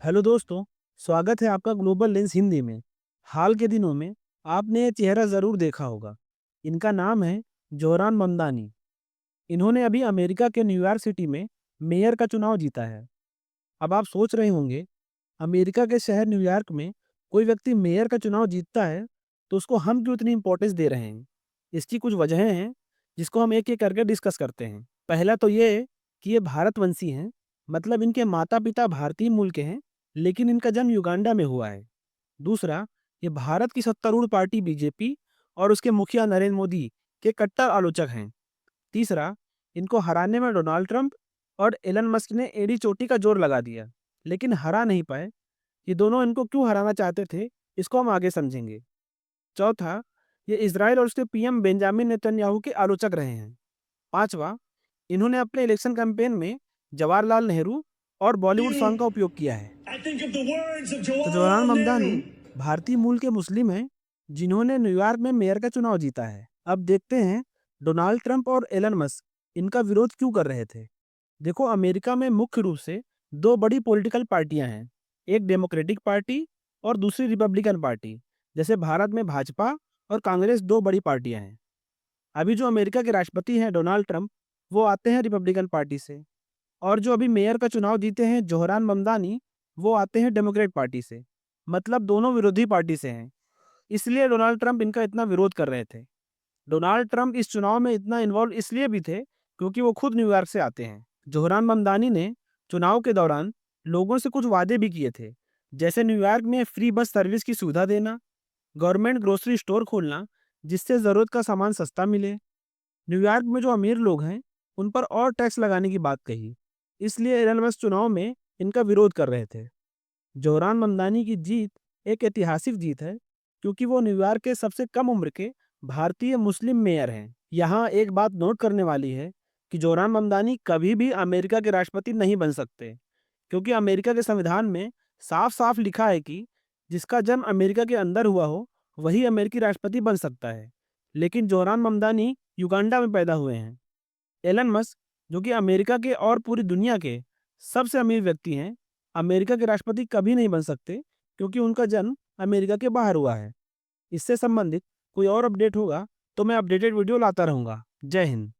Hello दोस्तों, स्वागत है आपका ग्लोबल लेंस हिंदी में। हाल के दिनों में आपने ये चेहरा ज़रूर देखा होगा। इनका नाम है जोहरान ममदानी। इन्होंने अभी अमेरिका के न्यूयॉर्क सिटी में मेयर का चुनाव जीता है। अब आप सोच रहे होंगे, अमेरिका के शहर न्यूयॉर्क में कोई व्यक्ति मेयर का चुनाव जीतता है, तो उसको हम क्यों इतनी इम्पोर्टेंस दे रहे हैं? इसकी कुछ वजहें हैं, जिसको हम एक-एक करके डिस्कस करते हैं। पहला तो ये कि ये भारतवंशी हैं, मतलब इनके माता-पिता भारतीय मूल के हैं, लेकिन इनका जन्म युगांडा में हुआ है। दूसरा, ये भारत की सत्तारूढ़ पार्टी बीजेपी और उसके मुखिया नरेंद्र मोदी के कट्टर आलोचक हैं। तीसरा, इनको हराने में डोनाल्ड ट्रंप और एलन मस्क ने एड़ी चोटी का जोर लगा दिया, लेकिन हरा नहीं पाए। ये दोनों इनको क्यों हराना चाहते थे, इसको हम आगे समझेंगे। चौथा, ये इज़राइल और उसके पीएम बेंजामिन नेतन्याहू के आलोचक रहे हैं। पाँचवाँ, इन्होंने अपने इलेक्शन कैंपेन में जवाहरलाल नेहरू और बॉलीवुड सॉन्ग का उपयोग किया है। I think of the words of तो जवाहरलाल Jawaharlal ममदानी Nehru. भारतीय मूल के मुस्लिम हैं, जिन्होंने न्यूयॉर्क में मेयर का चुनाव जीता है। अब देखते हैं डोनाल्ड ट्रंप और एलन मस्क इनका विरोध क्यों कर रहे थे। देखो, अमेरिका में मुख्य रूप से दो बड़ी पॉलिटिकल पार्टियां हैं, एक डेमोक्रेटिक पार्टी और दूसरी रिपब्लिकन पार्टी। जैसे भारत में भाजपा और कांग्रेस दो बड़ी पार्टियां हैं। अभी जो अमेरिका के राष्ट्रपति हैं डोनाल्ड ट्रंप, वो आते हैं रिपब्लिकन पार्टी से, और जो अभी मेयर का चुनाव जीते हैं जोहरान ममदानी, वो आते हैं डेमोक्रेट पार्टी से। मतलब दोनों विरोधी पार्टी से हैं। इसलिए डोनाल्ड ट्रंप इनका इतना विरोध कर रहे थे। डोनाल्ड ट्रंप इस चुनाव में इतना इन्वॉल्व इसलिए भी थे, क्योंकि वो खुद न्यूयॉर्क से आते हैं। जोहरान ममदानी ने चुनाव के दौरान लोगों से कुछ वादे भी किए थे, जैसे न्यूयॉर्क में फ्री बस सर्विस की सुविधा देना, गवर्नमेंट ग्रोसरी स्टोर खोलना जिससे ज़रूरत का सामान सस्ता मिले। न्यूयॉर्क में जो अमीर लोग हैं, उन पर और टैक्स लगाने की बात कही। इसलिए एलन मस्क चुनाव में इनका विरोध कर रहे थे। जोहरान ममदानी की जीत एक ऐतिहासिक जीत है, क्योंकि वो न्यूयॉर्क के सबसे कम उम्र के भारतीय मुस्लिम मेयर हैं। यहाँ एक बात नोट करने वाली है कि जोहरान ममदानी कभी भी अमेरिका के राष्ट्रपति नहीं बन सकते, क्योंकि अमेरिका के संविधान में साफ-साफ लिखा है कि जिसका जन्म अमेरिका के अंदर हुआ हो, वही अमेरिकी राष्ट्रपति बन सकता है। लेकिन जोहरान ममदानी युगांडा में पैदा हुए हैं। एलन मस्क, जो कि अमेरिका के और पूरी दुनिया के सबसे अमीर व्यक्ति हैं, अमेरिका के राष्ट्रपति कभी नहीं बन सकते, क्योंकि उनका जन्म अमेरिका के बाहर हुआ है। इससे संबंधित कोई और अपडेट होगा तो मैं अपडेटेड वीडियो लाता रहूँगा। जय हिंद।